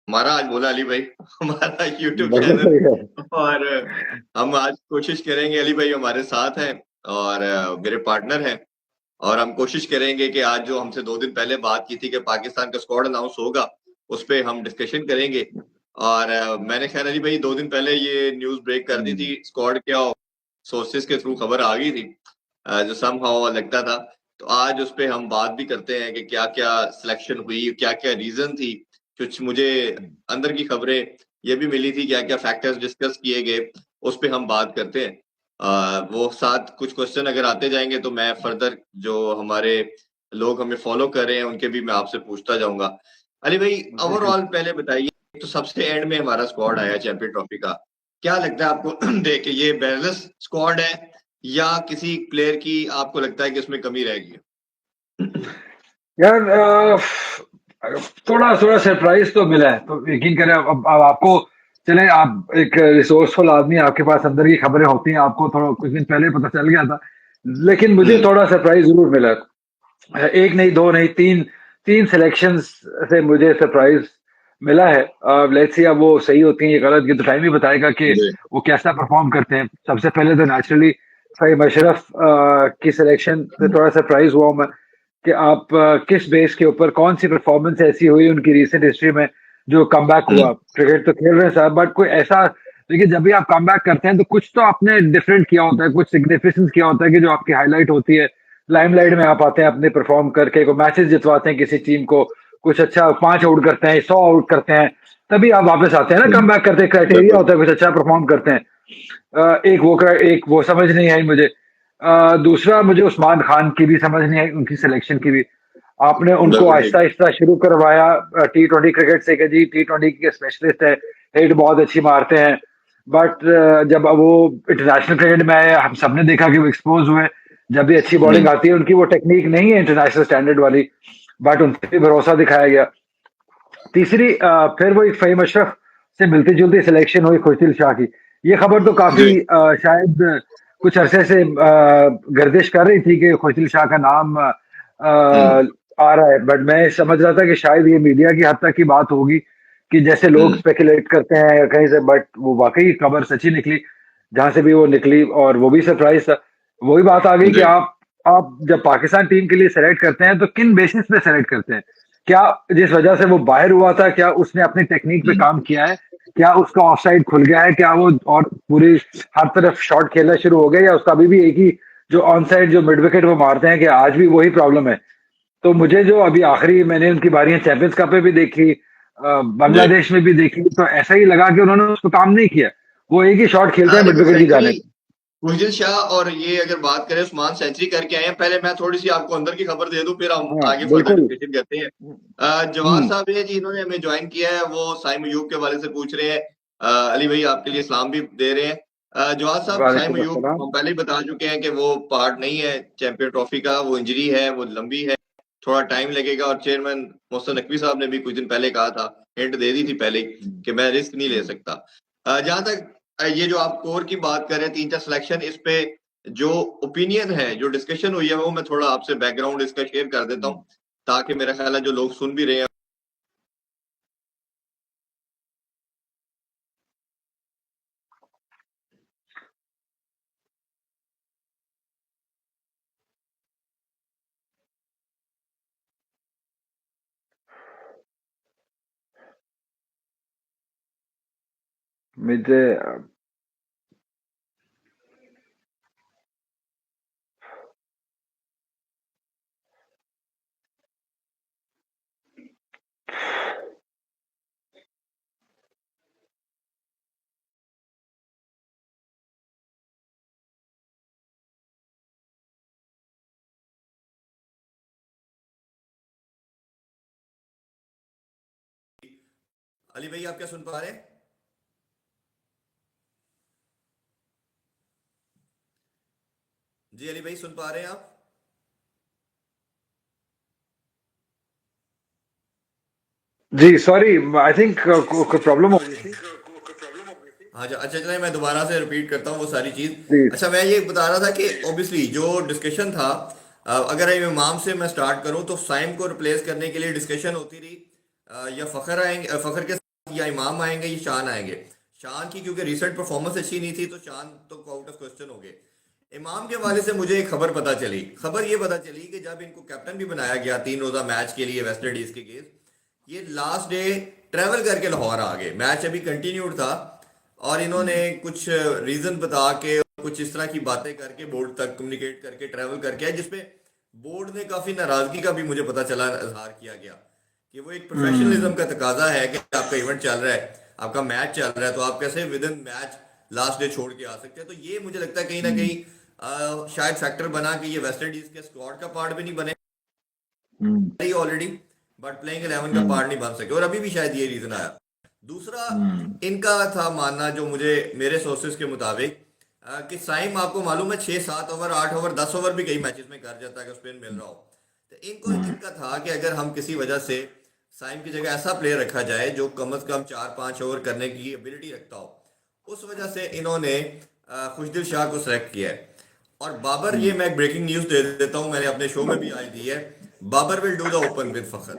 हमारा आज बोला अली भाई, हमारा यूट्यूब चैनल। बढ़िया। और हम आज कोशिश करेंगे, अली भाई हमारे साथ हैं और मेरे पार्टनर हैं। और हम कोशिश करेंगे कि आज जो हमसे 2 दिन पहले बात की थी कि पाकिस्तान का स्क्वाड अनाउंस होगा, उस पे हम डिस्कशन करेंगे। और मैंने खैर अली भाई 2 दिन पहले ये न्यूज ब्रेक कर दी हम्म। थी, स्क्वाड क्या सोर्सेज के थ्रू खबर आ गई थी, जो समहाउ लगता था। तो आज उस पे हम बात भी करते हैं कि क्या क्या सिलेक्शन हुई, क्या क्या रीजन थी। कुछ मुझे अंदर की खबरें ये भी मिली थी, क्या क्या फैक्टर्स डिस्कस किए गए, उस पे हम बात करते हैं। वो साथ कुछ क्वेश्चन अगर आते जाएंगे तो मैं फर्दर जो हमारे लोग हमें फॉलो कर रहे हैं उनके भी मैं आपसे पूछता जाऊंगा। अली भाई जी जी। ओवरऑल पहले बताइए, तो सबसे एंड में हमारा स्क्वाड आया चैंपियन ट्रॉफी का, क्या लगता है आपको देख के ये बैलेंस स्क्वाड है या किसी प्लेयर की आपको लगता है कि उसमें कमी रह गई है? यार थोड़ा थोड़ा सरप्राइज तो मिला है, तो यकीन करें। अब आपको चले, आप एक रिसोर्सफुल आदमी हैं, आपके पास अंदर की खबरें होती हैं, आपको थोड़ा कुछ दिन पहले पता चल गया था। लेकिन मुझे हम्म। थोड़ा सरप्राइज जरूर मिला। एक नहीं, दो नहीं, तीन तीन सिलेक्शंस से मुझे सरप्राइज मिला है। लेट्स सी अब वो सही होती हैं या गलत, ये तो टाइम ही बताएगा कि जी। वो कैसा परफॉर्म करते हैं। सबसे पहले तो नेचुरली फहीम अशरफ की सिलेक्शन से थोड़ा सरप्राइज हुआ हूं मैं कि आप किस बेस के ऊपर, कौन सी परफॉर्मेंस ऐसी हुई उनकी रिसेंट हिस्ट्री में जो कमबैक हम्म। हुआ। क्रिकेट तो खेल रहे हैं साहब, बट कोई ऐसा, देखिए जब भी आप कमबैक करते हैं तो कुछ तो आपने डिफरेंट किया होता है, कुछ सिग्निफिकेंस किया होता है कि जो आपकी हाईलाइट होती है, लाइमलाइट में आप आते हैं अपने परफॉर्म करके, को मैचेस जितवाते हैं किसी टीम को, कुछ अच्छा 5 आउट करते हैं, 100 आउट करते हैं, तभी आप वापस आते हैं ना, कम बैक करते हैं। क्राइटेरिया बिल्कुल। होता है, कुछ अच्छा परफॉर्म करते हैं। एक वो समझ नहीं आई मुझे। दूसरा, मुझे उस्मान खान की भी समझ नहीं आई, उनकी सिलेक्शन की भी। आपने उनको बिल्कुल आहिस्ता ठीक। आहिस्ता शुरू करवाया T20 क्रिकेट से कि जी T20 के स्पेशलिस्ट है, हिट बहुत अच्छी मारते हैं। बट जब वो इंटरनेशनल क्रिकेट में आए, हम सबने देखा कि वो एक्सपोज हुए। जब भी अच्छी बॉलिंग हम्म। आती है उनकी, वो टेक्निक नहीं है इंटरनेशनल स्टैंडर्ड वाली, बट उन पे भरोसा दिखाया गया। तीसरी, फिर वो एक फहीम अशरफ से मिलती जुलती सिलेक्शन हुई खुशदिल शाह की। ये खबर तो काफी जी। शायद कुछ अरसे से गर्दिश कर रही थी कि खुशदिल शाह का नाम हम्म। आ रहा है, बट मैं समझ रहा था कि शायद ये मीडिया की हद तक की बात होगी कि जैसे लोग हम्म। स्पेकुलेट करते हैं या कहीं से, बट वो वाकई खबर सच्ची निकली जहां से भी वो निकली, और वो भी सरप्राइज था। वही बात आ गई कि जी। आप जब पाकिस्तान टीम के लिए सेलेक्ट करते हैं तो किन बेसिस पे सेलेक्ट करते हैं। क्या जिस वजह से वो बाहर हुआ था, क्या उसने अपनी टेक्निक पे हम्म। काम किया है, क्या उसका ऑफसाइड खुल गया है, क्या वो और पूरी हर तरफ शॉट खेलना शुरू हो गया, या उसका अभी भी एक ही जो ऑन साइड जो मिड विकेट वो मारते हैं, कि आज भी वही प्रॉब्लम है। तो मुझे जो अभी आखिरी मैंने उनकी बारियां चैंपियंस कप में भी देखी, जी। बांग्लादेश में भी देखी, तो ऐसा ही लगा कि उन्होंने उसको काम नहीं किया। वो एक ही शॉट खेलते हाँ हैं मिड देखो विकेट की सेंचुरी, जाने। गुलशन शाह और ये अगर बात करें, उस्मान सेंचुरी करके आए हैं। पहले मैं थोड़ी सी आपको अंदर की खबर दे दूं, फिर हम हाँ आगे फर्दर बिल्कुल। डिस्कशन करते हैं। जवाद हम्म। साहब है जी, इन्होंने हमें ज्वाइन किया है, वो साइम अयूब के बारे से पूछ रहे हैं। अली भाई आपके लिए सलाम भी दे रहे हैं। जवाद साहब, साइम वालेकुम अयूब अस्सलाम। हम पहले ही बता चुके हैं कि वो पार्ट नहीं है चैंपियन ट्रॉफी का, वो इंजरी है, वो लंबी है, थोड़ा टाइम लगेगा। और चेयरमैन मोहसिन नकवी साहब ने भी कुछ दिन पहले कहा था, हिंट दे दी थी पहले ही, कि मैं रिस्क नहीं ले सकता। जहां तक ये जो आप कोर की बात कर रहे हैं, 3 4 सिलेक्शन, इस पे जो ओपिनियन है, जो डिस्कशन हुई है, वो मैं थोड़ा आपसे बैकग्राउंड इसका शेयर कर देता हूँ, ताकि मेरा ख्याल है जो लोग सुन भी रहे हैं। मुझे अली भाई आप क्या सुन पा रहे हैं? जी अली भाई सुन पा रहे हैं आप? जी सॉरी, आई थिंक कोई प्रॉब्लम हो गई थी। हाँ जी, अच्छा चलिए मैं दोबारा से रिपीट करता हूँ वो सारी चीज। जी। अच्छा मैं ये बता रहा था कि ऑब्वियसली जो डिस्कशन था, अगर इमाम से मैं स्टार्ट करूं तो साइम को रिप्लेस करने के लिए डिस्कशन होती रही, या फखर आएंगे, फखर के या इमाम आएंगे या शान आएंगे। शान की क्योंकि रिसेंट परफॉर्मेंस अच्छी नहीं थी तो शान तो आउट ऑफ क्वेश्चन हो गए। इमाम के हवाले से मुझे एक खबर पता चली, खबर ये पता चली कि जब इनको कैप्टन भी बनाया गया 3 रोजा मैच के लिए वेस्ट इंडीज के गेस्ट, ये लास्ट डे ट्रेवल करके लाहौर आ गए। मैच अभी कंटिन्यूड था और इन्होंने कुछ रीजन बता के कुछ इस तरह की बातें करके बोर्ड तक कम्युनिकेट करके ट्रेवल करके आए, जिसपे बोर्ड ने काफी नाराजगी का भी मुझे पता चला इजहार किया गया कि वो एक प्रोफेशनलिज्म का तकाजा है कि आपका इवेंट चल रहा है, आपका मैच चल रहा है, तो आप कैसे with in match last day छोड़ के आ सकते हैं। तो ये मुझे लगता है कहीं ना कहीं शायद फैक्टर बना कि ये वेस्ट इंडीज के स्क्वाड का पार्ट भी नहीं बने ऑलरेडी, बट प्लेइंग 11 का पार्ट नहीं बन सके, और अभी भी शायद ये रीजन आया। दूसरा इनका था मानना, जो मुझे मेरे सोर्सेज के मुताबिक, कि साइम आपको मालूम है 6-7 ओवर 8 ओवर 10 ओवर भी कई मैचेस में कर जाता है अगर स्पिन मिल रहा हो। तो इनको इनका था कि अगर हम किसी वजह से साइम की जगह ऐसा प्लेयर रखा जाए जो कम से कम 4-5 ओवर करने की एबिलिटी रखता हो, उस वजह से इन्होंने खुशदिल शाह को सिलेक्ट किया है। और बाबर, ये मैं ब्रेकिंग न्यूज दे देता हूं, मैंने अपने शो में भी आज दी है, Babar will do the open with Fakhar.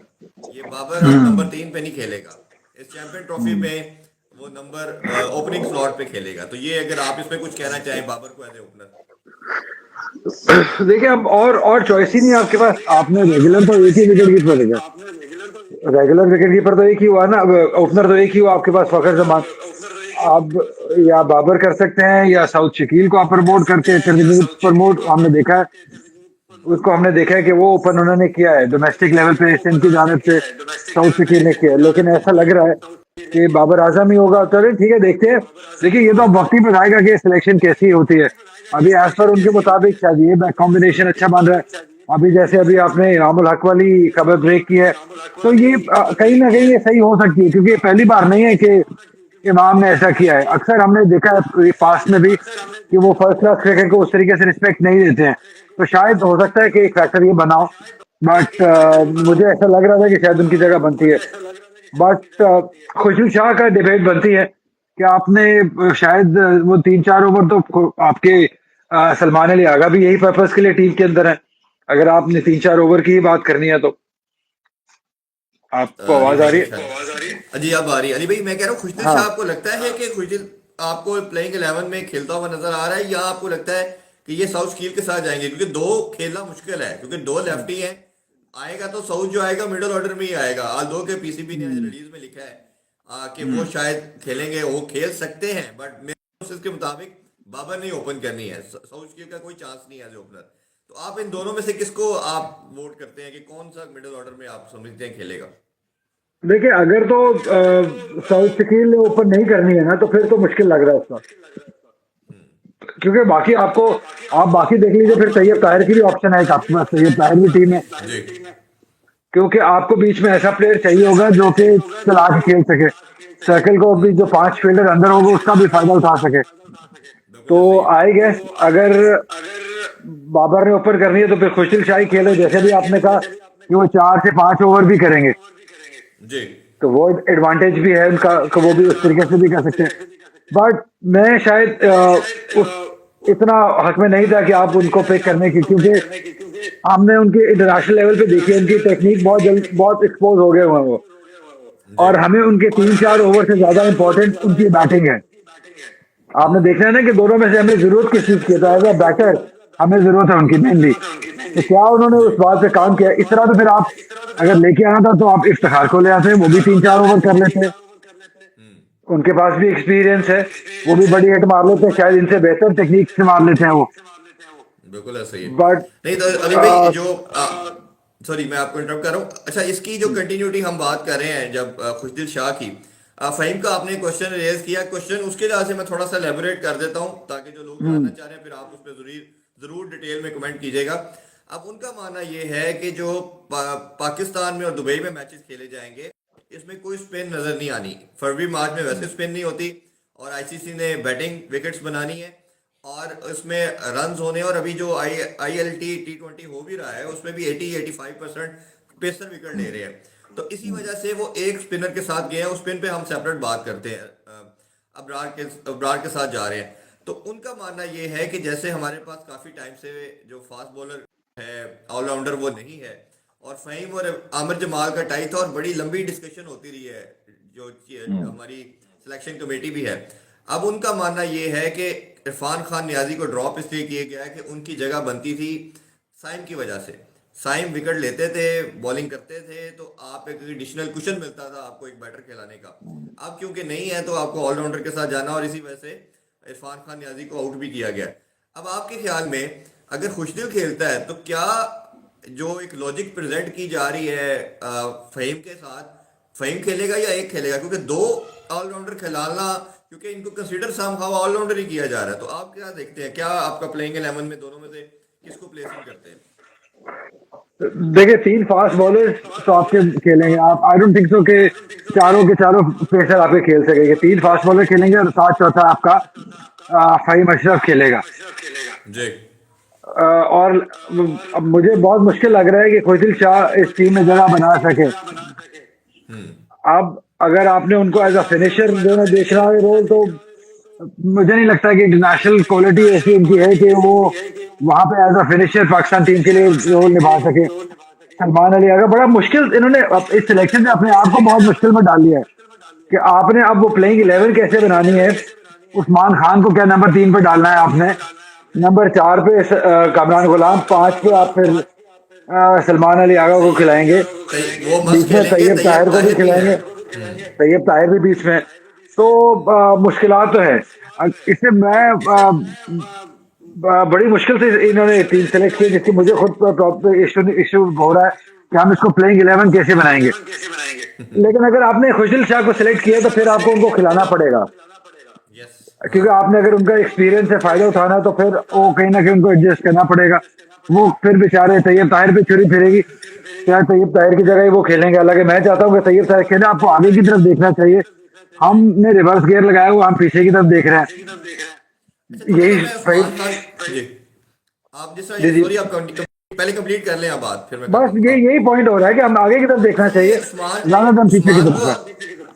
ये बाबर अब नंबर 3 पे नहीं खेलेगा, इस चैंपियन ट्रॉफी में वो नंबर ओपनिंग स्लॉट पे खेलेगा। तो ये अगर आप इसमें कुछ कहना चाहें बाबर को एज ए ओपनर। देखिए, अब और चॉइस ही नहीं है आपके पास। आपने रेगुलर तो एक ही विकेट कीपर है, रेगुलर विकेट कीपर तो एक ही हुआ ना, ओपनर तो एक ही हुआ आपके पास, फखर जमान। आप या बाबर कर सकते हैं या साउथ शकील को आप प्रमोट करके प्रमोट, हमने देखा है उसको, हमने देखा है कि वो ओपन उन्होंने किया है डोमेस्टिक लेवल पे, सिंध की जानिब से साउथ शकील ने किया है, लेकिन ऐसा लग रहा है कि बाबर आजम ही होगा। चलिए ठीक है, देखते हैं। देखिए, ये तो अब वक्त ही बताएगा कि सिलेक्शन कैसी होती है। अभी एज पर उनके मुताबिक शायद ये बैक कॉम्बिनेशन अच्छा बन रहा है। अभी जैसे अभी आपने इमामुल हक वाली खबर ब्रेक की है, तो ये कहीं ना कहीं ये सही हो सकती है, क्योंकि पहली बार नहीं है कि इमाम ने ऐसा किया है। अक्सर हमने देखा है पास्ट में भी कि वो फर्स्ट क्लास क्रिकेट को उस तरीके से रिस्पेक्ट नहीं देते हैं। तो शायद हो सकता है कि एक फैक्टर ये बनाओ, बट मुझे ऐसा लग रहा था कि शायद उनकी जगह बनती है। बट खुशबू शाह का डिबेट बनती है कि आपने शायद वो 3-4 ओवर तो आपके सलमान अली आगा भी यही पर्पस के लिए टीम के अंदर है। अगर आपने 3-4 ओवर की ही बात करनी है तो। आपको अली आवाज आ भाई रही के है? ख्याल जी अब आ रही है। अली भाई मैं कह रहा हूँ, खुशदिल शाह हाँ, आपको लगता है कि खुशदिल आपको प्लेइंग 11 में खेलता हुआ नजर आ रहा है, या आपको लगता है कि ये साउथ स्कील के साथ जाएंगे? क्योंकि दो खेलना मुश्किल है, क्योंकि दो लेफ्टी हैं। आएगा तो साउथ जो आएगा मिडिल ऑर्डर में ही आएगा। आज दो के पीसीबी ने आज रिलीज में लिखा है कि वो शायद खेलेंगे, वो खेल सकते हैं, बट मेरे प्रोसेस के मुताबिक बाबर नहीं ओपन करनी है, साउथ स्कील का कोई चांस नहीं है एज ओपनर। तो आप इन दोनों में से किसको आप वोट करते हैं कि कौन सा मिडिल ऑर्डर में आप समझते हैं खेलेगा? देखिए, अगर तो साउथ शकील ने ओपन नहीं करनी है ना, तो फिर तो मुश्किल लग रहा है उसका, क्योंकि बाकी आपको, आप बाकी देख लीजिए, फिर तैयब ताहिर की भी ऑप्शन है, आपके पास तैयब ताहिर भी टीम है। जी क्योंकि आपको बीच में ऐसा प्लेयर चाहिए होगा जो कि चला के खेल सके, सर्कल को भी जो 5 फील्डर अंदर होगा उसका भी फायदा उठा सके। बिल्कुल तो ऐसे ही है। आई गेस अगर बाबर ने ओपन करनी है तो फिर खुशदिल शाही खेले, जैसे भी आपने कहा कि वो 4 से 5 ओवर भी करेंगे, जी तो वो एडवांटेज भी है उनका कि वो भी उस तरीके से भी कर सकते हैं। बट मैं शायद उस इतना हक में नहीं था कि आप उनको पिक करने की, क्योंकि हमने उनके इंटरनेशनल लेवल पे देखी है, उनकी टेक्निक बहुत जल्द बहुत एक्सपोज हो गए हुए हैं वो। जी और हमें उनके 3-4 ओवर से ज्यादा इंपॉर्टेंट उनकी बैटिंग है। आपने देखना है ना कि दोनों में से हमें जरूरत किस चीज की है, तो एज अ बैटर हमें जरूरत है उनकी मेनली। तो क्या उन्होंने उस बात पे काम किया? इस तरह तो फिर आप अगर लेके आना था तो आप इफ्तिखार को ले आते, वो भी 3-4 ओवर कर लेते। उनके पास भी एक्सपीरियंस है, वो भी बड़ी हिट मार लेते हैं, शायद इनसे बेहतर टेक्निक से मार लेते हैं वो। बिल्कुल ऐसा ही है। बट नहीं तो अली भाई जो सॉरी मैं आपको इंटरप्ट कर रहा हूँ। अच्छा, इसकी जो कंटिन्यूटी हम बात कर रहे हैं जब खुशदिल शाह की, फ़हीम का आपने क्वेश्चन रेज किया, क्वेश्चन उसके लिहाज से मैं थोड़ा सा एलेबोरेट कर देता हूँ ताकि जो लोग जानना चाह रहे हैं फिर आप उस पर जरूर डिटेल में कमेंट कीजिएगा। अब उनका मानना ये है कि जो पाकिस्तान में और दुबई में मैचेस खेले जाएंगे, इसमें कोई स्पिन नजर नहीं आनी। फरवरी मार्च में वैसे स्पिन नहीं होती, और आईसीसी ने बैटिंग विकेट्स बनानी है और उसमें रन होने, और अभी जो ILT T20 हो भी रहा है उसमें भी 80-85% पेसर विकेट ले रहे हैं। तो इसी वजह से वो एक स्पिनर के साथ गए हैं। उस स्पिन पे हम सेपरेट बात करते हैं, अब्रार के साथ जा रहे हैं। तो उनका मानना ये है कि जैसे हमारे पास काफी टाइम से जो फास्ट बॉलर है ऑलराउंडर वो नहीं है, और फहीम और आमिर जमाल का टाई था और बड़ी लंबी डिस्कशन होती रही है जो हमारी सिलेक्शन कमेटी भी है, अब उनका मानना ये है कि इरफान खान नियाजी को ड्रॉप इसलिए किया गया है कि उनकी जगह बनती थी साइम की वजह से। साइम विकेट लेते थे, बॉलिंग करते थे, तो आप एक एडिशनल कुशन मिलता था आपको एक बैटर खिलाने का। अब क्योंकि नहीं है तो आपको ऑलराउंडर के साथ जाना, और इसी वजह से इरफान खान नियाजी को आउट भी किया गया। अब आपके ख्याल में अगर खुशदिल खेलता है तो क्या जो एक लॉजिक प्रेजेंट की जा रही है फहीम के साथ, फहीम खेलेगा या एक खेलेगा? क्योंकि दो ऑलराउंडर खिलाना, क्योंकि इनको कंसीडर समहाउ ऑलराउंडर ही किया जा रहा है। तो आप क्या देखते हैं, क्या आपका प्लेइंग 11 में दोनों में से किसको प्लेसिंग करते हैं? देखिए 3 फास्ट बॉलर्स तो आपके खेलेंगे, आप आई डोंट थिंक सो कि चारों के चारों पेसर आपके खेल सकेंगे। 3 फास्ट बॉलर खेलेंगे और साथ चौथा आपका फहीम अशरफ खेलेगा। जी। और अब मुझे बहुत मुश्किल लग रहा है कि खुशदिल शाह इस टीम में जगह बना सके। अब अगर आपने उनको एज अ फिनिशर देना देखना है रोल, तो मुझे नहीं लगता कि इंटरनेशनल क्वालिटी ऐसी इनकी है कि वो वहां पे as a finisher Pakistan team के लिए रोल निभा सके। सलमान अली अगर बड़ा मुश्किल, इन्होंने इस सिलेक्शन में अपने आप को बहुत मुश्किल में डाल दिया है कि आपने अब वो प्लेइंग 11 कैसे बनानी है। उस्मान खान को क्या नंबर 3 पे डालना है आपने, नंबर 4 पे कामरान गुलाम, 5 पे आप फिर सलमान अली आगा को खिलाएंगे, वो मस्त बीच में खेलेंगे, तैयब तैयब ताहिर को भी ताहिर भी खिलाएंगे, है। तैयब ताहिर भी बीच में। तो मुश्किलात तो है। इससे मैं बड़ी मुश्किल से इन्होंने टीम सेलेक्ट की, जिसकी मुझे खुद इशू इशू हो रहा है कि हम इसको प्लेइंग 11 कैसे बनाएंगे। लेकिन अगर आपने खुशदिल शाह को सिलेक्ट किया तो फिर आपको उनको खिलाना पड़ेगा, यस। क्योंकि आपने अगर उनका एक्सपीरियंस से फायदा उठाना है तो फिर वो कहीं ना कहीं उनको एडजस्ट करना पड़ेगा। वो फिर बेचारे तैयब ताहिर पे छुरी फिरेगी, क्या तैयब ताहिर की जगह ही वो खेलेंगे? हालांकि मैं चाहता हूँ कि तैयब ताहिर खेले। आपको आगे की तरफ देखना चाहिए, हमने रिवर्स गियर लगाया हुआ, हम पीछे की तरफ देख रहे हैं। अच्छा, थोड़ा सा यही मैं सही। उस्मान खान जी, आप जिस जी तरह, जी, सॉरी आप पहले कंप्लीट कर लें आप बात, फिर मैं बस करता हूँ ये हाँ। यही पॉइंट हो रहा है कि हम आगे की तरफ देखना अच्छा, ये चाहिए उस्मान ज्यादा हम पीछे की उस्मान तरफ को है।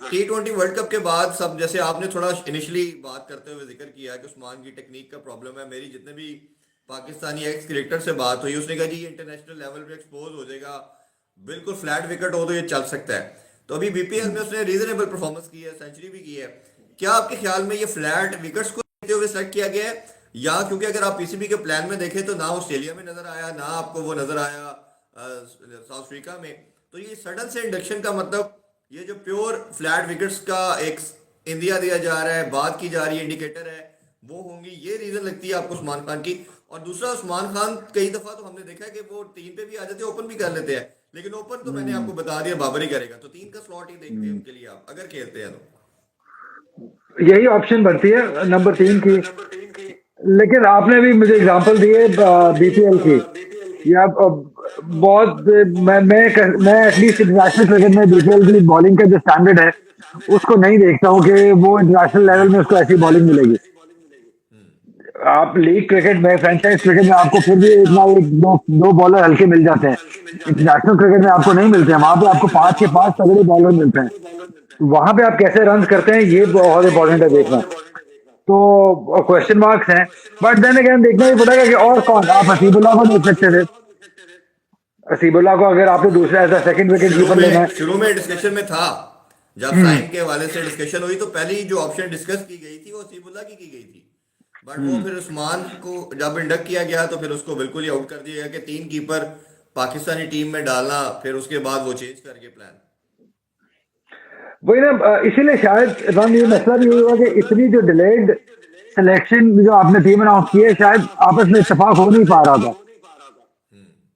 T20 वर्ल्ड कप के बाद सब, जैसे आपने थोड़ा इनिशियली बात करते हुए जिक्र किया कि उस्मान की टेक्निक का प्रॉब्लम है, मेरी जितने भी पाकिस्तानी एक्स क्रिकेटर से बात हुई उसने कहा जी ये इंटरनेशनल लेवल पे एक्सपोज हो जाएगा, बिल्कुल फ्लैट विकेट हो तो ये चल सकता है। तो अभी बीपीएल में उसने रीजनेबल परफॉर्मेंस की है, सेंचुरी भी की है। क्या आपके ख्याल में ये फ्लैट विकेट्स को देखते हुए सेलेक्ट किया गया है, या क्योंकि अगर आप पीसीबी के प्लान में देखें तो ना ऑस्ट्रेलिया में नजर आया, ना आपको वो नजर आया साउथ अफ्रीका में, तो ये सडन से इंडक्शन का मतलब ये जो प्योर फ्लैट विकेट्स का एक इंडिया दिया जा रहा है, बात की जा रही है, इंडिकेटर है, वो होंगी, ये रीजन लगती है आपको उस्मान खान की? और दूसरा, उस्मान खान कई दफा तो हमने देखा है कि वो 3 पे भी आ जाते हैं, ओपन भी कर लेते हैं, लेकिन ओपन तो मैंने आपको बता दिया बाबर ही करेगा, तो 3 का स्लॉट ही देखते हैं उनके लिए आप अगर खेलते हैं तो। यही ऑप्शन बनती है नंबर 3 की। लेकिन आपने भी मुझे एग्जांपल दिए बीपीएल की, या बहुत मैं एटलीस्ट इंटरनेशनल क्रिकेट में बीपीएल की बॉलिंग का जो स्टैंडर्ड है उसको नहीं देखता हूँ कि वो इंटरनेशनल लेवल में उसको ऐसी बॉलिंग मिलेगी। आप लीग क्रिकेट में, फ्रेंचाइज क्रिकेट में आपको फिर भी एक ना एक दो बॉलर हल्के मिल जाते हैं, इंटरनेशनल क्रिकेट में आपको नहीं मिलते हैं। वहां पे आपको 5 के 5 तगड़े बॉलर मिलते हैं, तो वहां पे आप कैसे रन करते हैं ये बहुत इंपॉर्टेंट है देखना। तो क्वेश्चन मार्क्स हैं, बट देन अगेन देखना ही पड़ेगा कि और कौन। आप हसीबुल्लाह को देख सकते थे, हसीबुल्लाह को अगर आपने दूसरा एज सेकंड विकेट कीपर लेना है। शुरू में डिस्कशन में था, जब साइम के हवाले से डिस्कशन हुई तो पहली जो ऑप्शन डिस्कस की गई थी वो हसीबुल्लाह की गई थी, बट वो फिर उस्मान को जब इंडक्ट किया गया तो फिर उसको बिल्कुल ही आउट कर दिया गया कि 3 कीपर पाकिस्तानी टीम में डालना, फिर उसके बाद वो चेंज करके प्लान। वही ना, इसीलिए शायद रन ये मसला भी हुआ कि इतनी जो डिलेड सिलेक्शन जो आपने टीम अनाउंस की है, शायद आपस में इत्तेफाक हो नहीं पा रहा था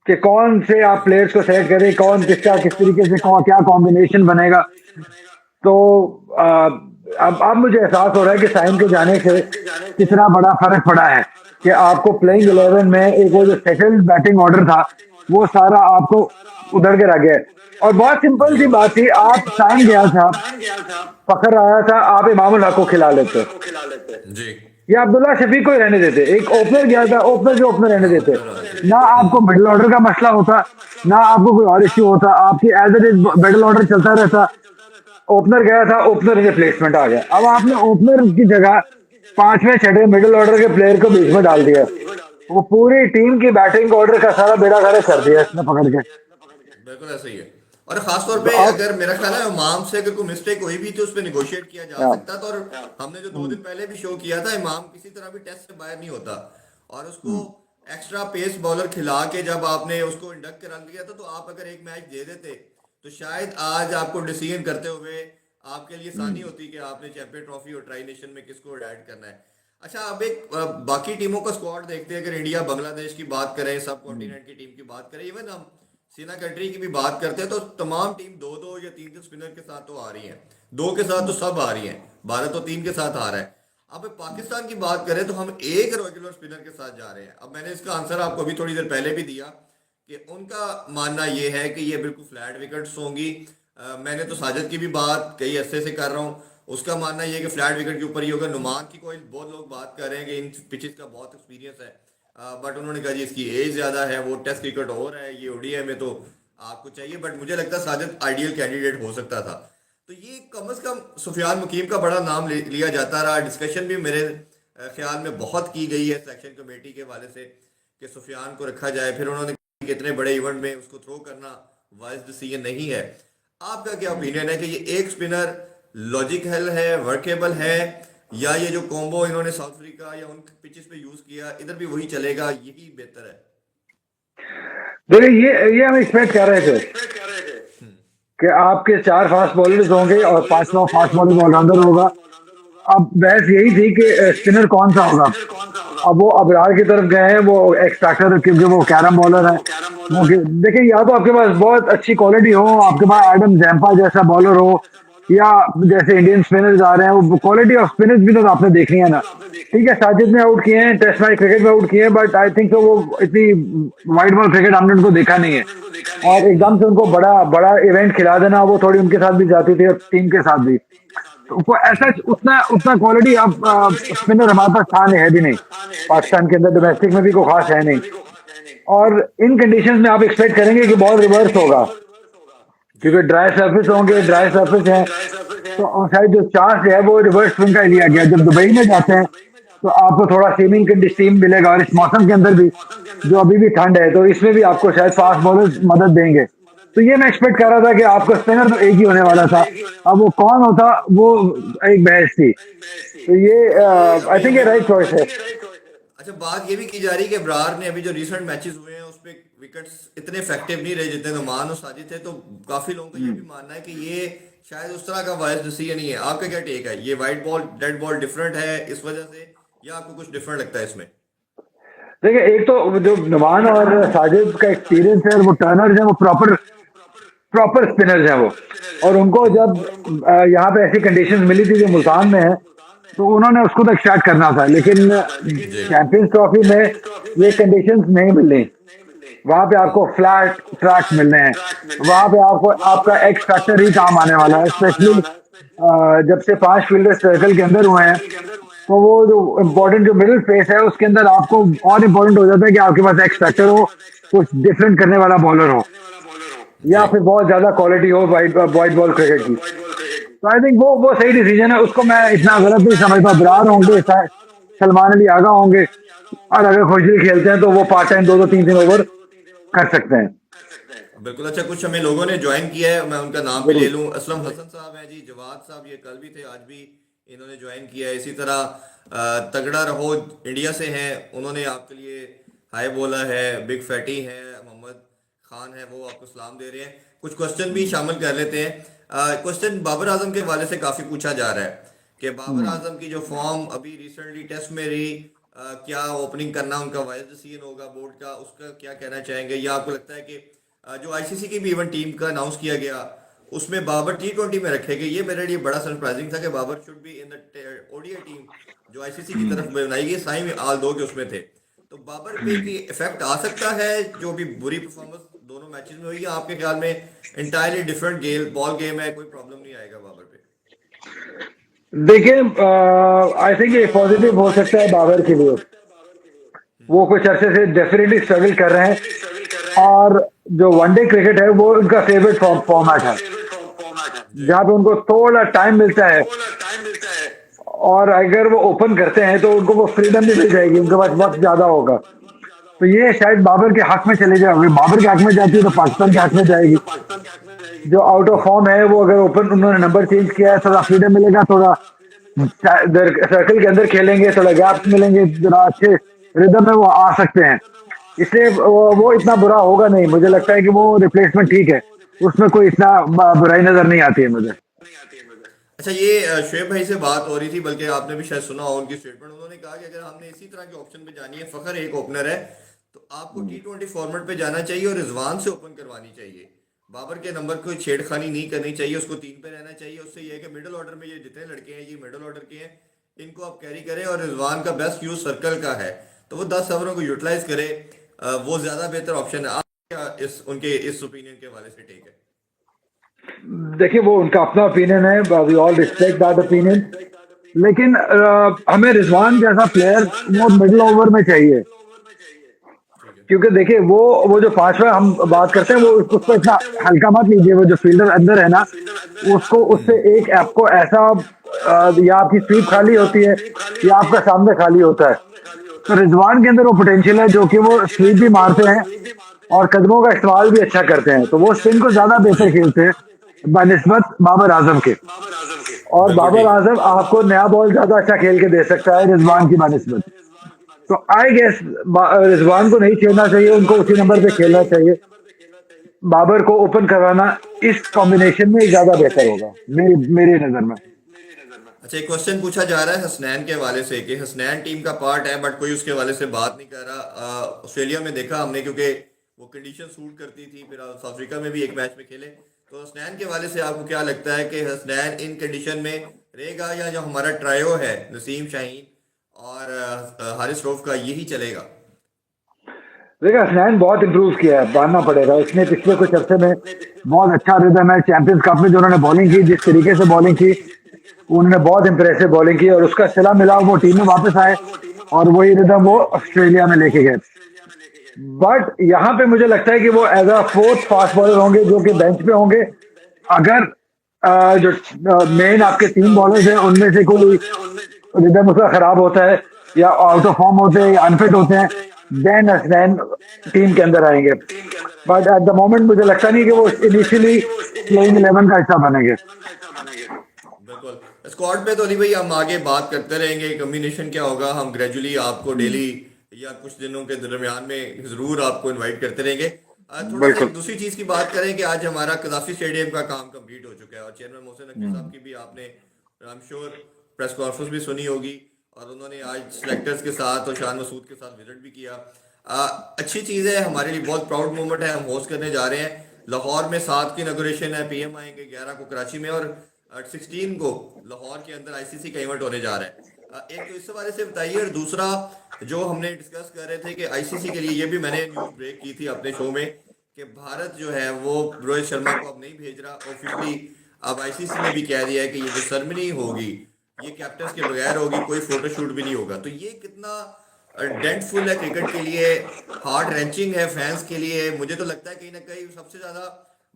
कि कौन से आप प्लेयर्स को सेलेक्ट करें, कौन किसका किस तरीके से क्या कॉम्बिनेशन बनेगा। तो अब मुझे एहसास हो रहा है कि साइम के जाने से कितना बड़ा फर्क पड़ा है कि आपको प्लेइंग 11 में एक वो जो सेटल्ड बैटिंग ऑर्डर था वो सारा आपको उधर के रह गया। और बहुत सिंपल सी बात थी, आप साइम गया था, फखर आया था, आप इमामुल हक को खिला लेते जी। या अब्दुल्ला शफीक को ही रहने देते। एक ओपनर गया था, ओपनर के ओपनर रहने देते, ओपनर ना आपको मिडिल ऑर्डर का मसला होता, ना आपको कोई और इश्यू होता, आपकी as it is middle order चलता रहता। ओपनर गया था, ओपनर रिप्लेसमेंट आ गया। अब आपने ओपनर की जगह 5वें 6वें मिडिल ऑर्डर के प्लेयर को बीच में डाल दिया, वो पूरी टीम की बैटिंग ऑर्डर का सारा बेड़ा गर्क कर दिया इसने पकड़ के। बिल्कुल ऐसा ही है। और खास तौर तो पे आप अगर मेरा ख्याल है इमाम से अगर कोई मिस्टेक हुई भी तो उस पर निगोशिएट किया जा या, सकता था। और हमने जो 2 दिन पहले भी शो किया था, इमाम किसी तरह भी टेस्ट से बाहर नहीं होता, और उसको हम्म, एक्स्ट्रा पेस बॉलर खिला के जब आपने उसको इंडक्ट करा दिया था, तो आप अगर एक मैच दे देते तो शायद आज आपको डिसीजन करते हुए आपके लिए आसानी हम्म, होती कि आपने चैंपियन ट्रॉफी और ट्राई नेशन में किसको ऐड करना है। अच्छा, अब एक बाकी टीमों का स्क्वाड देखते हैं। अगर इंडिया बांग्लादेश की बात करें, सब हम्म, कॉन्टिनेंट की टीम की बात करें, इवन हम सीना कंट्री की भी बात करते हैं, तो तमाम टीम दो दो या तीन तीन स्पिनर के साथ तो आ रही हैं। दो के साथ तो हम्म। सब आ रही हैं, भारत तो तीन के साथ आ रहा है। अब पाकिस्तान की बात करें तो हम एक रेगुलर स्पिनर के साथ जा रहे हैं। अब मैंने इसका आंसर आपको अभी थोड़ी देर पहले भी दिया कि उनका मानना ये है कि ये बिल्कुल फ्लैट विकेट्स होंगी। मैंने तो साजिद की भी बात कई अरसे से कर रहा हूँ, उसका मानना ये है कि फ्लैट विकेट के ऊपर ही होगा। नुमान की कोई बहुत लोग बात कर रहे हैं कि इन पिचेस का बहुत एक्सपीरियंस है, बट उन्होंने कहा जी इसकी एज ज़्यादा है, वो टेस्ट क्रिकेट हो रहा है, ये ओडीआई में तो आपको चाहिए। बट मुझे लगता है साजिद आइडियल कैंडिडेट हो सकता था। तो ये कम से कम सुफियान मुकीम का बड़ा नाम लिया जाता रहा। डिस्कशन भी मेरे ख्याल में बहुत की गई है सिलेक्शन कमेटी के वाले से कि सुफियान को रखा जाए। फिर उन्होंने कहा कि इतने बड़े इवेंट में उसको थ्रो करना वाइज डिसीजन नहीं है। आपका क्या ओपिनियन है कि ये एक स्पिनर लॉजिकल है, वर्केबल है, या ये जो कॉम्बो इन्होंने साउथ अफ्रीका या उन पिचेस पे यूज किया इधर भी वही चलेगा, यही बेहतर है? देखिए ये हम एक्सपेक्ट कर रहे थे कि आपके 4 फास्ट बॉलर्स होंगे और 5वां फास्ट बॉलिंग ऑलराउंडर होगा। अब बहस यही थी कि स्पिनर कौन सा होगा। अब वो अबरार की तरफ गए हैं, वो एक्स फैक्टर, क्योंकि वो कैरम बॉलर है। देखिए, या तो आपके पास बहुत अच्छी क्वालिटी हो, आपके पास एडम जैम्पा जैसा बॉलर हो, या जैसे इंडियन स्पिनर्स आ रहे हैं, वो क्वालिटी ऑफ स्पिनर्स भी तो आपने देखनी है ना। ठीक है, साजिद ने आउट किए हैं, टेस्ट मैच क्रिकेट में आउट किए हैं, बट आई थिंक तो वो इतनी वाइट बॉल क्रिकेट हमने उनको देखा नहीं है। और एकदम से उनको बड़ा बड़ा इवेंट खिला देना, वो थोड़ी उनके साथ भी जाती थी और टीम के साथ भी। तो कोई ऐसा उतना उतना क्वालिटी आप स्पिनर हमारे पास था नहीं, है भी नहीं। पाकिस्तान के अंदर डोमेस्टिक में भी कोई खास है नहीं। और इन कंडीशंस में आप एक्सपेक्ट करेंगे कि बॉल रिवर्स होगा, जी क्योंकि ड्राई सरफेस होंगे, ड्राई सरफेस है। तो शायद जो चांस है वो रिवर्स स्विंग का ही लिया गया। जब दुबई में जाते हैं तो आपको थोड़ा स्विमिंग कंडीशन मिलेगा, और इस मौसम के अंदर भी जो अभी भी ठंड है, तो इसमें भी आपको शायद फास्ट बॉलर्स मदद देंगे। तो ये मैं एक्सपेक्ट कर रहा था कि आपका स्पिनर तो एक ही होने वाला था। अब वो कौन होता, वो एक बहस थी। तो ये आई थिंक ये राइट चॉइस है। अच्छा, बात ये भी की जा रही है कि ब्रार ने अभी जो रिसेंट मैचेस हुए हैं उस पे विकेट्स इतने इफेक्टिव नहीं रहे जितने नुमान और साजिद थे। तो काफी लोगों का ये भी मानना है कि ये शायद उस तरह का वाइज डिसीजन नहीं है। आपका क्या टेक है? ये white ball dead ball different है इस वजह से, या आपको कुछ डिफरेंट लगता है इसमें? देखिए, एक तो जो नुमान और साजिद का एक्सपीरियंस है, वो टर्नर्स हैं, वो प्रॉपर प्रॉपर स्पिनर्स हैं वो। और उनको जब यहाँ पे ऐसी कंडीशंस मिली थी जो मुल्तान में है, तो उन्होंने उसको तो एक्सट्रैक्ट करना था। लेकिन जी। चैंपियंस ट्रॉफी में ये कंडीशंस नहीं मिल रही। वहां पे आपको फ्लैट ट्रैक्स मिल रहे हैं, वहां पे आपको आपका एक्स फैक्टर ही काम आने वाला है। स्पेशली जब से 5 फील्डर सर्कल के अंदर हुए हैं, तो वो जो इम्पोर्टेंट जो मिडिल स्पेस है उसके अंदर आपको और इम्पोर्टेंट हो जाता है कि आपके पास एक्स फैक्टर हो, कुछ डिफरेंट करने वाला बॉलर हो, या जी। फिर बहुत ज्यादा क्वालिटी हो वाइट बॉल क्रिकेट की। तो आई थिंक वो सही डिसीजन है। उसको मैं इतना गलत नहीं समझता। बरार होंगे, सलमान अली आगा होंगे, और अगर खुशदिल खेलते हैं तो वो पार्ट टाइम 2-2 3-3 ओवर कर सकते हैं। बिल्कुल। अच्छा, कुछ हमें लोगों ने ज्वाइन किया है, मैं उनका नाम भी ले जरूर। लूं। असलम हसन साहब हैं जी, जवाद साहब ये कल भी थे, आज भी इन्होंने ज्वाइन किया है। इसी तरह तगड़ा रहो इंडिया से हैं, उन्होंने आपके लिए हाय बोला है। बिग फैटी है, मोहम्मद खान है, वो आपको सलाम दे रहे हैं। कुछ क्वेश्चन भी शामिल कर लेते हैं। क्वेश्चन बाबर आजम के हवाले से काफ़ी पूछा जा रहा है कि बाबर हम्म। आजम की जो फॉर्म अभी रिसेंटली टेस्ट में रही, क्या ओपनिंग करना उनका वाइज डिसीजन होगा बोर्ड का, उसका क्या कहना चाहेंगे? या आपको लगता है कि जो आईसीसी की भी इवन टीम का अनाउंस किया गया उसमें बाबर T20 में रखे गए? ये मेरे लिए बड़ा सरप्राइजिंग था कि Babar should be in the ODI team जो आईसीसी की तरफ बनाई गई। साई में आल दो के उसमें थे। तो बाबर पे की इफेक्ट आ सकता है जो भी बुरी परफॉर्मेंस दोनों मैचेस में हुई, या आपके ख्याल में इंटायरली डिफरेंट बॉल गेम है, कोई प्रॉब्लम नहीं आएगा बाबर पे? देखिए, आई थिंक ये पॉजिटिव हो सकता है बाबर के लिए। वो कुछ अरसे से डेफिनेटली स्ट्रगल कर रहे हैं, और जो वनडे क्रिकेट है वो उनका फेवरेट फॉर्मेट है, जी। जहाँ पे उनको थोड़ा टाइम मिलता है। और अगर वो ओपन करते हैं तो उनको वो फ्रीडम भी मिल जाएगी, उनके पास वक्त ज्यादा होगा। तो ये शायद बाबर के हक में चले जाए, अगर बाबर के हक में जाती है तो पाकिस्तान के हक में जाएगी। जो आउट ऑफ फॉर्म है वो अगर ओपन उन्होंने नंबर चेंज किया है, थोड़ा फ्रीडम मिलेगा, थोड़ा सर्कल के अंदर खेलेंगे, थोड़ा गैप मिलेंगे, जरा अच्छे रिदम में वो आ सकते हैं। इसलिए वो इतना बुरा होगा नहीं, मुझे लगता है कि वो रिप्लेसमेंट ठीक है, उसमें कोई इतना बुराई नजर नहीं आती है मुझे। अच्छा, ये शुएब भाई से बात हो रही थी, बल्कि आपने भी शायद सुना हो उनकी स्टेटमेंट। उन्होंने कहा कि अगर हमने इसी तरह के ऑप्शन पे जानी है, फखर एक ओपनर है, तो आपको T20 फॉर्मेट पे जाना चाहिए और रिजवान से ओपन करवानी चाहिए। बाबर के नंबर को छेड़खानी नहीं करनी चाहिए, उसको 3 पे रहना चाहिए। उससे ये है कि मिडिल ऑर्डर में ये जितने लड़के हैं ये मिडिल ऑर्डर के हैं, इनको आप कैरी करें, और रिजवान का बेस्ट यूज सर्कल का है, तो वो 10 ओवरों को यूटिलाइज करे, वो ज्यादा बेहतर ऑप्शन है। आप क्या इस उनके इस ओपिनियन के हवाले से टेक है? देखिए वो उनका अपना ओपिनियन है, we all respect that opinion, लेकिन हमें रिजवान जैसा प्लेयर वो मिडिल ओवर में चाहिए। ठीक है। क्योंकि देखिए वो जो पांचवा हम बात करते हैं वो उसको इतना हल्का मत लीजिए। वो जो फील्डर अंदर है ना, उसको उससे एक आपको ऐसा या आपकी स्वीप खाली होती है या आपका सामने खाली होता है। तो रिजवान के अंदर वो पोटेंशियल है जो कि वो स्वीप भी मारते हैं और कदमों का इस्तेमाल भी अच्छा करते हैं, तो वो स्पिन को ज्यादा बेहतर खेलते हैं बनिस्बत बाबर आजम के। और बिल्कुल बाबर ठीक। आजम आपको नया बॉल ज्यादा अच्छा खेल के दे सकता है रिजवान की बनिस्बत। तो आई गेस रिजवान को नहीं छेड़ना चाहिए, उनको उसी नंबर पे खेलना चाहिए। बाबर को ओपन करवाना इस कॉम्बिनेशन में ज्यादा बेहतर होगा मेरी नजर में। अच्छा, एक क्वेश्चन पूछा जा रहा है हसनैन के हवाले से कि हसनैन टीम का पार्ट है, बट कोई उसके हवाले से बात नहीं कर रहा। ऑस्ट्रेलिया में देखा हमने, क्योंकि वो कंडीशन सूट करती थी, फिर साउथ अफ्रीका में भी एक मैच में खेले। तो हसनैन के हवाले से आपको क्या लगता है कि हसनैन इन कंडीशन में रहेगा, या जो हमारा ट्रायो है नसीम शाहीन और हारिस रऊफ का, यही चलेगा? देखिए हसनैन बहुत इंप्रूव किया है, मानना पड़ेगा। उसने पिछले कुछ अरसे में बहुत अच्छा रिदम है। चैंपियंस कप में जो उन्होंने बॉलिंग की, जिस तरीके से बॉलिंग की, उन्होंने बहुत इंप्रेसिव बॉलिंग की और उसका सिला मिला, वो टीम में वापस आए और वही रिदम वो ऑस्ट्रेलिया में लेके गए। बट यहाँ पे मुझे लगता है कि वो as a fourth fast bowler होंगे जो कि बेंच पे होंगे। अगर जो मेन आपके 3 बॉलर्स हैं उनमें से कोई रिदम उसका खराब होता है या आउट ऑफ फॉर्म होते हैं या अनफिट होते हैं, देन हसनैन टीम के अंदर आएंगे। बट एट द मोमेंट मुझे लगता नहीं कि वो इनिशियली प्लेइंग 11 का हिस्सा बनेंगे। बिल्कुल। स्क्वाड पे तो अली भाई हम आगे बात करते रहेंगे, कम्बिनेशन क्या होगा हम ग्रेजुअली आपको डेली या कुछ दिनों के दरमियान में जरूर आपको इनवाइट करते रहेंगे। थोड़ा सा बिल्कुल। एक दूसरी चीज की बात करें कि आज हमारा कदाफी स्टेडियम का काम कंप्लीट हो चुका है, और चेयरमैन मोहसिन नकवी साहब की भी आपने I am sure press conference भी सुनी होगी, और उन्होंने आज सिलेक्टर्स के साथ और शान मसूद के साथ विजिट भी किया। अच्छी चीज़ है, हमारे लिए बहुत प्राउड मोमेंट है। हम होस्ट करने जा रहे हैं। लाहौर में 7 की इनॉग्रेशन है, पीएम आएंगे 11 को कराची में, और 16 को लाहौर के अंदर आईसीसी का इवेंट होने जा रहा है। एक तो इस हवाले से बताइए, और दूसरा जो हमने डिस्कस कर रहे थे कि आईसीसी के लिए, ये भी मैंने न्यूज ब्रेक की थी अपने शो में कि भारत जो है वो रोहित शर्मा को अब नहीं भेज रहा ऑफिशियली। अब आईसीसी ने भी कह दिया है कि ये जो सेरेमनी होगी ये कैप्टन के बगैर होगी, कोई फोटोशूट भी नहीं होगा। तो ये कितना डेंटफुल है क्रिकेट के लिए, हार्ट रेंचिंग है फैंस के लिए। मुझे तो लगता है कहीं ना कहीं सबसे ज्यादा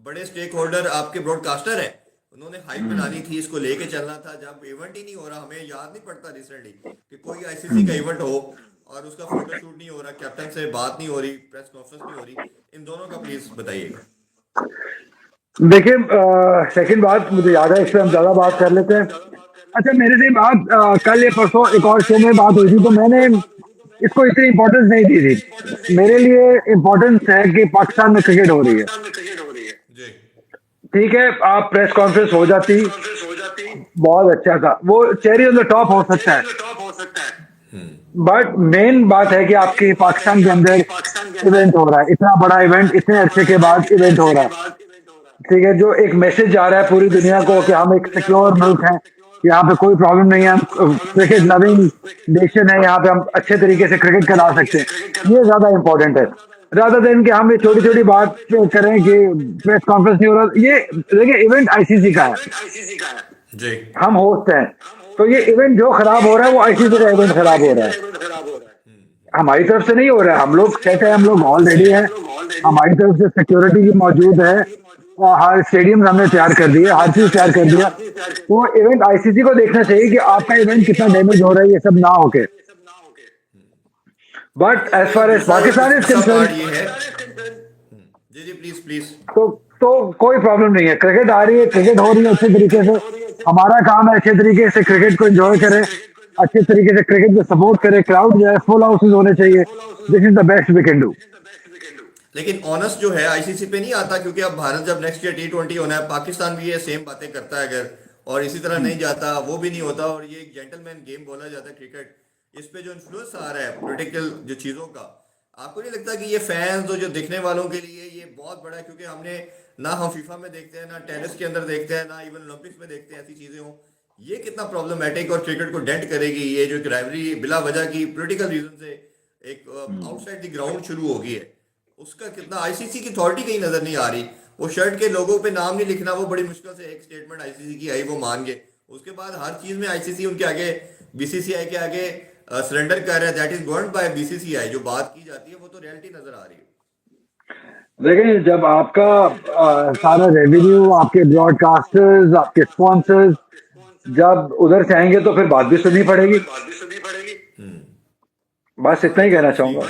बड़े स्टेक होल्डर आपके ब्रॉडकास्टर हैं। उन्होंने हाइप बनानी थी, इसको लेके चलना था। जब इवेंट ही नहीं हो रहा, हमें याद नहीं पड़ता रिसेंटली कि कोई आईसीसी का इवेंट हो और उसका फोटोशूट नहीं हो रहा, कैप्टन से बात नहीं हो रही, प्रेस कॉन्फ्रेंस नहीं हो रही। इन दोनों का प्लीज बताइएगा। देखिए सेकंड बात मुझे याद है, इस पर हम ज्यादा बात कर लेते हैं। अच्छा मेरे से बात कल या परसों एक और शो में बात हुई थी, तो मैंने इसको इतनी इंपॉर्टेंस नहीं दी थी। मेरे लिए इंपॉर्टेंस है कि पाकिस्तान में क्रिकेट हो रही है। जी। ठीक है, आप प्रेस कॉन्फ्रेंस हो जाती, बहुत अच्छा था, वो चेरी ऑन द टॉप हो सकता है। बट मेन बात है कि आपके पाकिस्तान के अंदर इवेंट हो रहा है, इतना बड़ा इवेंट, इतने अरसे के बाद इवेंट हो रहा है। ठीक है, जो एक मैसेज जा रहा है पूरी दुनिया को कि हम एक सिक्योर मुल्क हैं, यहाँ पे कोई प्रॉब्लम नहीं है, हम क्रिकेट लविंग नेशन है, यहाँ पे हम अच्छे तरीके से क्रिकेट खिला सकते हैं। ये ज्यादा इंपॉर्टेंट है रादर देन कि हम ये छोटी छोटी बात करें कि प्रेस कॉन्फ्रेंस नहीं हो रहा। ये देखिए इवेंट आईसीसी का है, जी। हम होस्ट हैं, तो ये इवेंट जो खराब हो रहा है वो आईसीसी का इवेंट खराब हो रहा है, हमारी तरफ से नहीं हो रहा है। हम लोग सेट है, हम लोग ऑलरेडी हैं, हमारी तरफ से सिक्योरिटी भी मौजूद है और हर स्टेडियम हमने तैयार कर दिए, हर चीज तैयार कर दिया। तो इवेंट आईसीसी को देखना चाहिए कि आपका इवेंट कितना डैमेज हो रहा है, ये सब ना होके। बट लेकिन एज फार एज दूसरा जो पाकिस्तान इज दूसरा पार्ट कंसर्न, ये है। जी जी, प्लीज प्लीज। तो कोई प्रॉब्लम नहीं है। क्रिकेट आ रही है, क्रिकेट हो रही है अच्छे तरीके से। हमारा काम है अच्छे तरीके से क्रिकेट को एंजॉय करें, अच्छे तरीके से क्रिकेट को सपोर्ट करें। क्राउड जो है फुल हाउसेज होने चाहिए। This is the best we can do. लेकिन ऑनस्ट जो है आईसीसी पे नहीं आता, क्योंकि अब भारत जब नेक्स्ट ईयर T20 होना है, पाकिस्तान भी ये सेम बातें करता है अगर, और इसी तरह नहीं जाता, वो भी नहीं होता, और ये एक जेंटलमैन गेम बोला जाता है क्रिकेट। इस पे जो इन्फ्लुएंस आ रहा है पॉलिटिकल जो चीज़ों का, आपको नहीं लगता कि ये फैंस जो देखने वालों के लिए ये बहुत बड़ा है? क्योंकि हमने ना हम फीफा में देखते हैं, ना टेनिस के अंदर देखते हैं, ना इवन ओलंपिक्स में देखते हैं ऐसी चीज़ें हो। ये कितना प्रॉब्लमैटिक और क्रिकेट को डेंट करेगी ये जो राइवरी बिला वजह की पॉलिटिकल रीजन से एक आउटसाइड द ग्राउंड शुरू होगी है, उसका कितना आईसीसी की अथॉरिटी कहीं नजर नहीं आ रही। वो शर्ट के लोगों पे नाम नहीं लिखना, वो बड़ी मुश्किल से एक स्टेटमेंट आईसीसी की आई वो मान गए। उसके बाद हर चीज में आईसीसी उनके आगे, बीसीसीआई के आगे सरेंडर कर रहा है। That is governed bye BCCI. जो बात की जाती है वो तो रियलिटी नजर आ रही है। लेकिन जब आपका सारा रेवेन्यू, आपके ब्रॉडकास्टर्स, आपके स्पॉन्सर्स जब उधर से आएंगे तो फिर बात भी सुननी पड़ेगी। बस इतना ही कहना चाहूंगा।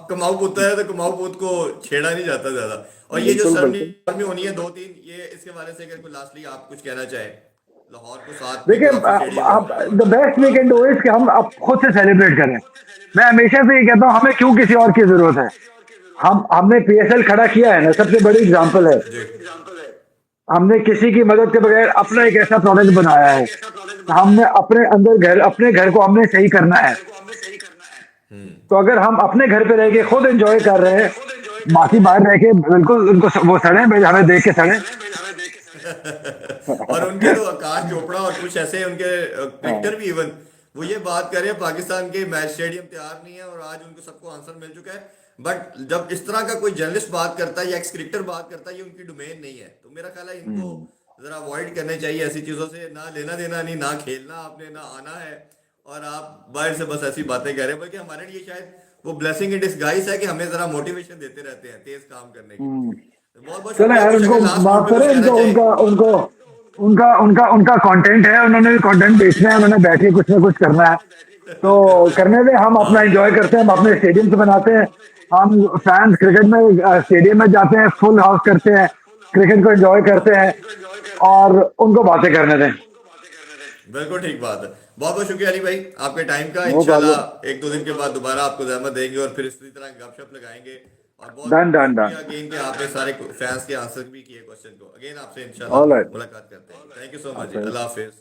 कमाऊ पुत्र है तो कमाऊ पुत्र को छेड़ा नहीं जाता ज्यादा। और ये जो बिल्कुल बिल्कुल। सरनी होनी है दो तीन, ये इसके बारे से अगर कोई लास्टली आप कुछ कहना चाहे, लाहौर को साथ में देखिए, काफी स्टेडियम आप होंगे। The best we can do is कि हम अब खुद से सेलिब्रेट करें। मैं हमेशा से ये कहता हूँ, हमें क्यों किसी और की जरूरत है। हमने पीएसएल खड़ा किया है ना, सबसे बड़ी एग्जांपल है। जी। हमने किसी की मदद के बगैर अपना एक ऐसा प्रोडक्ट बनाया है। हमने अपने घर को हमने सही करना है। तो अगर हम अपने घर पे रह के खुद एंजॉय कर रहे हैं, बाकी बाहर रह के बिल्कुल उनको वो सड़े, हमें देख के सड़े। और उनके तो आकाश चोपड़ा और कुछ ऐसे उनके क्रिकेटर भी इवन वो ये बात कर रहे हैं पाकिस्तान के मैच स्टेडियम तैयार नहीं है, और आज उनको सबको आंसर मिल चुका है। बट जब इस तरह का कोई जर्नलिस्ट बात करता है या एक्स क्रिकेटर बात करता है, ये उनकी डोमेन नहीं है। तो मेरा ख्याल है इनको जरा अवॉइड करने चाहिए ऐसी चीजों से। ना लेना देना नहीं, ना खेलना आपने, ना आना है, और आप बाहर से बस ऐसी बातें कर रहे हैं। बल्कि हमारे लिए शायद वो ब्लेसिंग इन डिस्गाइज है कि हमें जरा मोटिवेशन देते रहते हैं तेज काम करने की। बहुत बहुत चलो शुक्रिया। यार, कुछ उनको अगर लास्ट माफ नोट पे करें। कुछ कहना उनको चाहें। उनका उनको उनका उनका उनका कंटेंट है, उन्होंने भी कंटेंट बेचना है, उन्होंने बैठ के कुछ ना कुछ करना है। तो करने में हम अपना हाँ। एंजॉय करते हैं, हम अपने स्टेडियम से बनाते हैं। हम फैंस क्रिकेट में स्टेडियम में जाते हैं, फुल हाउस करते हैं, क्रिकेट को एंजॉय करते हैं, और उनको बातें करने दें। बिल्कुल ठीक बात है। बहुत बहुत शुक्रिया अली भाई आपके टाइम का। No problem. इंशाल्लाह एक दो दिन के बाद दोबारा आपको जहमत देंगे और फिर इसी तरह गपशप लगाएंगे। और बहुत डन डन डन। शुक्रिया अगेन कि आपने सारे फैंस के आंसर भी किए क्वेश्चन को। अगेन आपसे इंशाल्लाह ऑल राइट। मुलाकात करते हैं। Thank you so much. Allah Hafiz.